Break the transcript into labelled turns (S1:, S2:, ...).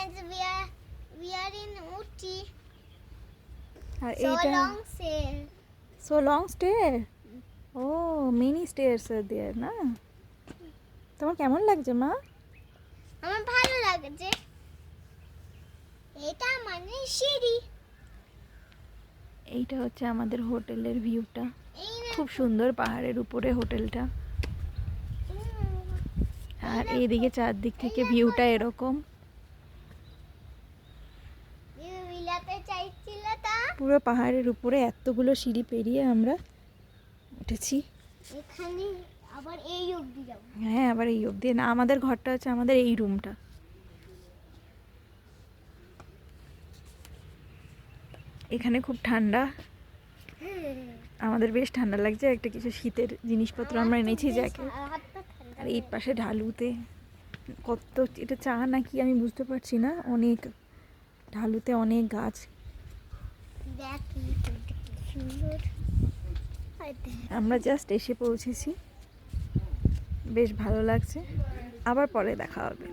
S1: friends, we are in Uti.
S2: আর
S1: So
S2: এইটা
S1: long sail.
S2: So long stair, ও mini stairs আর there না। তোমার কেমন লাগছে মা?
S1: আমার ভালো লাগছে। এটা মানে সিঁড়ি।
S2: এইটা হচ্ছে আমাদের হোটেলের ভিউটা,
S1: এই না
S2: খুব সুন্দর পাহাড়ের উপরে হোটেলটা। আর
S1: দেখো,
S2: এইদিকে চারদিক থেকে
S1: দেখো।
S2: ভিউটা এরকম,
S1: বিলাতে চাইছিল তা
S2: পুরো পাহাড়ের উপরে এতগুলো সিঁড়ি পেরিয়ে আমরা উঠেছি।
S1: এখানে আবার এই অবধি যাবো।
S2: হ্যাঁ, আবার এই অবধি না, আমাদের ঘরটা হচ্ছে আমাদের এই রুমটা। এখানে খুব ঠান্ডা, আমাদের বেশ ঠান্ডা লাগছে। একটা কিছু শীতের জিনিসপত্র আমরা এনেছি জ্যাকেট। আর এই পাশে ঢালুতে কত, এটা চা নাকি আমি বুঝতে পারছি না, অনেক ঢালুতে অনেক গাছ।
S1: দেখ কি সুন্দর।
S2: আমরা জাস্ট এসে পৌঁছেছি, বেশ ভালো লাগছে। আবার পরে দেখা হবে।